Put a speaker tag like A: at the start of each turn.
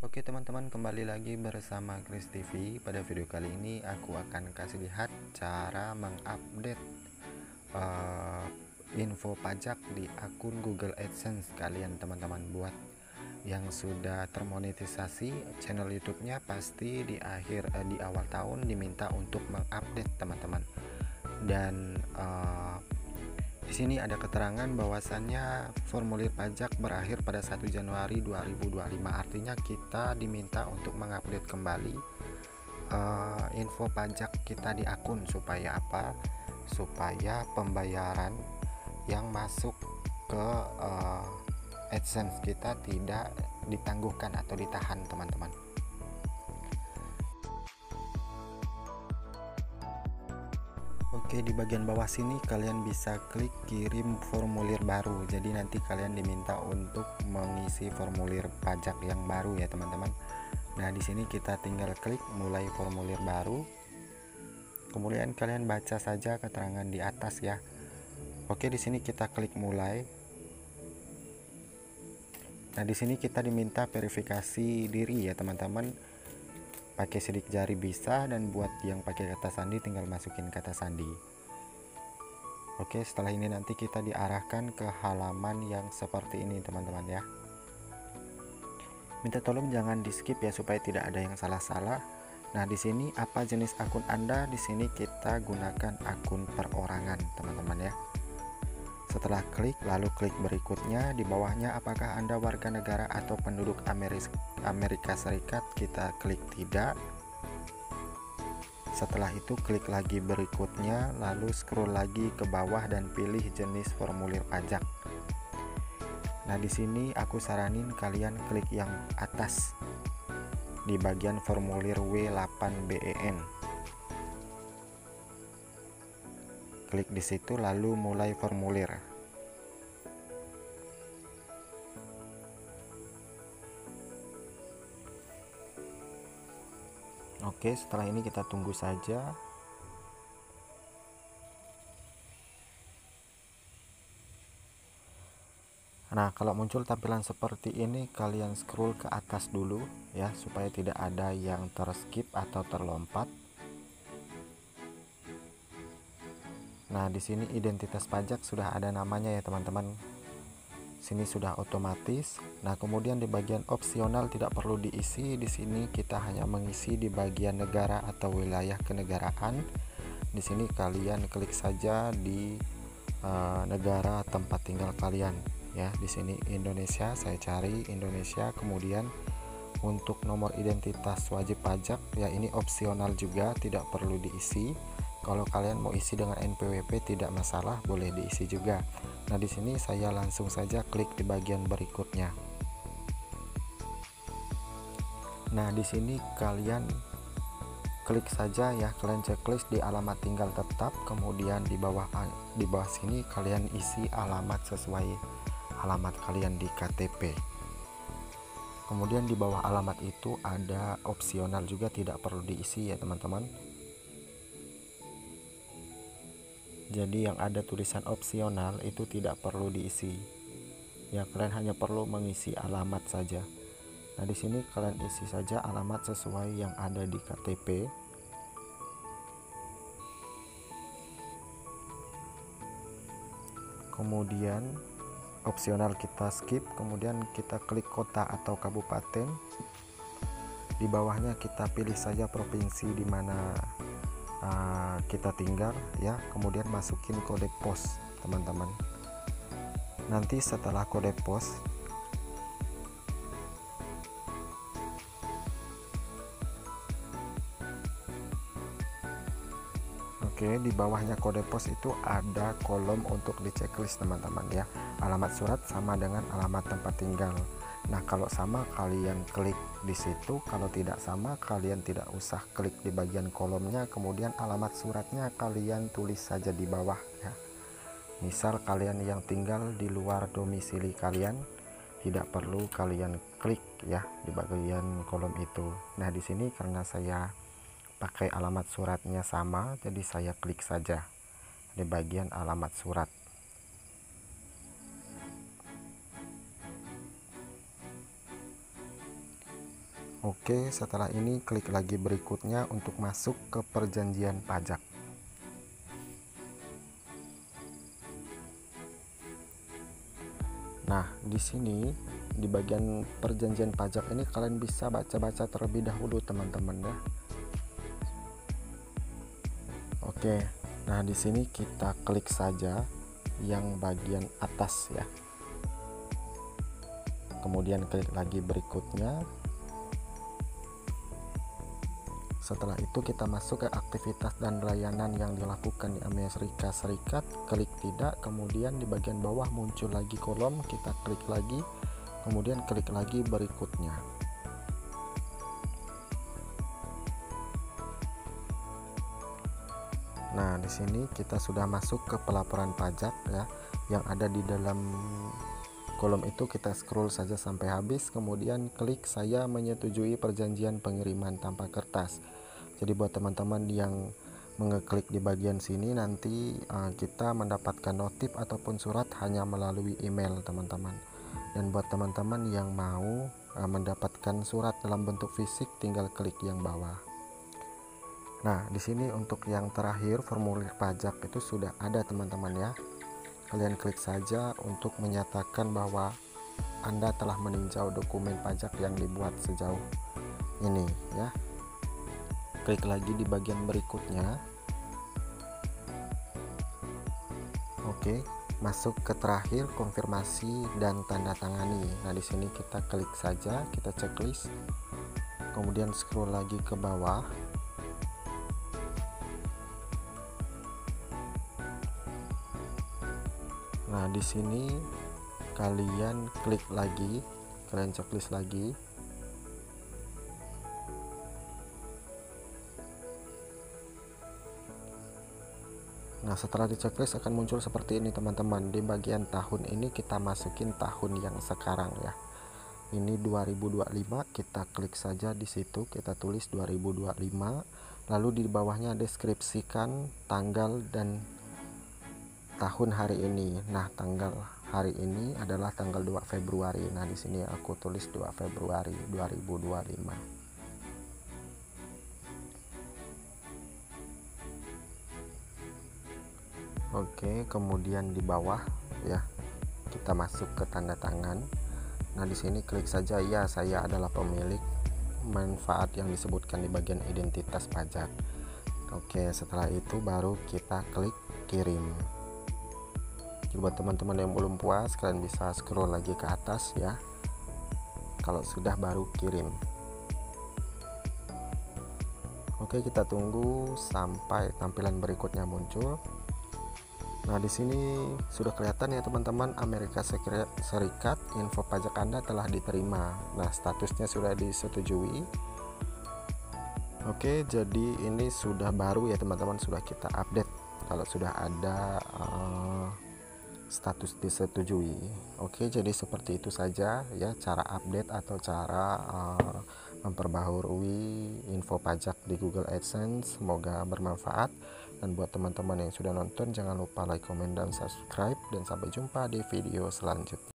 A: Oke teman-teman, kembali lagi bersama Kris TV. Pada video kali ini aku akan kasih lihat cara mengupdate info pajak di akun Google AdSense kalian teman-teman. Buat yang sudah termonetisasi channel YouTube-nya, pasti di awal tahun diminta untuk mengupdate teman-teman. Dan di sini ada keterangan bahwasannya formulir pajak berakhir pada 1 Januari 2025. Artinya kita diminta untuk mengupdate kembali info pajak kita di akun. Supaya apa? Supaya pembayaran yang masuk ke AdSense kita tidak ditangguhkan atau ditahan teman-teman. Oke, di bagian bawah sini kalian bisa klik kirim formulir baru. Jadi nanti kalian diminta untuk mengisi formulir pajak yang baru ya teman-teman. Nah, di sini kita tinggal klik mulai formulir baru. Kemudian kalian baca saja keterangan di atas ya. Oke, di sini kita klik mulai. Nah, di sini kita diminta verifikasi diri ya teman-teman. Pakai sidik jari bisa, dan buat yang pakai kata sandi tinggal masukin kata sandi. Oke, setelah ini nanti kita diarahkan ke halaman yang seperti ini teman-teman ya. Minta tolong jangan di skip ya, supaya tidak ada yang salah-salah. Nah, di sini apa jenis akun Anda? Di sini kita gunakan akun perorangan teman-teman ya. Setelah klik, lalu klik berikutnya. Di bawahnya apakah Anda warga negara atau penduduk Amerika Serikat, kita klik tidak. Setelah itu klik lagi berikutnya, lalu scroll lagi ke bawah dan pilih jenis formulir pajak. Nah, di sini aku saranin kalian klik yang atas di bagian formulir W8BEN. Klik di situ lalu mulai formulir. Oke, setelah ini kita tunggu saja. Nah, kalau muncul tampilan seperti ini, kalian scroll ke atas dulu ya, supaya tidak ada yang terskip atau terlompat. Nah, di sini identitas pajak sudah ada namanya ya teman-teman. Sini sudah otomatis. Nah, kemudian di bagian opsional tidak perlu diisi. Di sini kita hanya mengisi di bagian negara atau wilayah kenegaraan. Di sini kalian klik saja di negara tempat tinggal kalian ya. Di sini Indonesia, saya cari Indonesia. Kemudian untuk nomor identitas wajib pajak ya, ini opsional juga, tidak perlu diisi. Kalau kalian mau isi dengan NPWP tidak masalah, boleh diisi juga. Nah, di sini saya langsung saja klik di bagian berikutnya. Nah, di sini kalian klik saja ya, kalian checklist di alamat tinggal tetap. Kemudian di bawah sini kalian isi alamat sesuai alamat kalian di KTP. Kemudian di bawah alamat itu ada opsional juga, tidak perlu diisi ya teman-teman. Jadi yang ada tulisan opsional itu tidak perlu diisi. Ya, kalian hanya perlu mengisi alamat saja. Nah, di sini kalian isi saja alamat sesuai yang ada di KTP. Kemudian opsional kita skip, kemudian kita klik kota atau kabupaten. Di bawahnya kita pilih saja provinsi di mana kita tinggal ya. Kemudian masukin kode pos teman-teman. Nanti setelah kode pos, oke, di bawahnya kode pos itu ada kolom untuk di checklist teman-teman ya. Alamat surat sama dengan alamat tempat tinggal. Nah, kalau sama kalian klik di situ, kalau tidak sama kalian tidak usah klik di bagian kolomnya. Kemudian alamat suratnya kalian tulis saja di bawah ya. Misal kalian yang tinggal di luar domisili kalian, tidak perlu kalian klik ya di bagian kolom itu. Nah, di sini karena saya pakai alamat suratnya sama, jadi saya klik saja di bagian alamat surat. Oke, setelah ini klik lagi berikutnya untuk masuk ke perjanjian pajak. Nah, di sini di bagian perjanjian pajak ini kalian bisa baca-baca terlebih dahulu teman-teman ya. Oke. Nah, di sini kita klik saja yang bagian atas ya. Kemudian klik lagi berikutnya. Setelah itu kita masuk ke aktivitas dan layanan yang dilakukan di Amerika Serikat, klik tidak, kemudian di bagian bawah muncul lagi kolom, kita klik lagi, kemudian klik lagi berikutnya. Nah, di sini kita sudah masuk ke pelaporan pajak ya, yang ada di dalam kolom itu kita scroll saja sampai habis, kemudian klik saya menyetujui perjanjian pengiriman tanpa kertas. Jadi buat teman-teman yang mengeklik di bagian sini nanti kita mendapatkan notif ataupun surat hanya melalui email teman-teman. Dan buat teman-teman yang mau mendapatkan surat dalam bentuk fisik tinggal klik yang bawah. Nah, di sini untuk yang terakhir formulir pajak itu sudah ada teman-teman ya. Kalian klik saja untuk menyatakan bahwa Anda telah meninjau dokumen pajak yang dibuat sejauh ini ya. Klik lagi di bagian berikutnya. Oke, masuk ke terakhir konfirmasi dan tanda tangani. Nah, di sini kita klik saja, kita checklist. Kemudian scroll lagi ke bawah. Nah, di sini kalian klik lagi, kalian checklist lagi. Nah, setelah di checklist akan muncul seperti ini teman-teman. Di bagian tahun ini kita masukin tahun yang sekarang ya. Ini 2025, kita klik saja di situ, kita tulis 2025. Lalu di bawahnya deskripsikan tanggal dan tahun hari ini. Nah, tanggal hari ini adalah tanggal 2 Februari. Nah, di sini aku tulis 2 Februari 2025. Oke, kemudian di bawah ya, kita masuk ke tanda tangan. Nah, di sini klik saja ya, saya adalah pemilik manfaat yang disebutkan di bagian identitas pajak. Oke, setelah itu baru kita klik kirim. Jadi buat teman-teman yang belum puas, kalian bisa scroll lagi ke atas ya. Kalau sudah baru kirim. Oke, kita tunggu sampai tampilan berikutnya muncul. Nah, di sini sudah kelihatan ya teman-teman, Amerika Serikat, info pajak Anda telah diterima. Nah, statusnya sudah disetujui. Oke, jadi ini sudah baru ya teman-teman, sudah kita update kalau sudah ada status disetujui. Oke, jadi seperti itu saja ya cara update atau cara memperbaharui info pajak di Google AdSense. Semoga bermanfaat. Dan buat teman-teman yang sudah nonton, jangan lupa like, comment, dan subscribe. Dan sampai jumpa di video selanjutnya.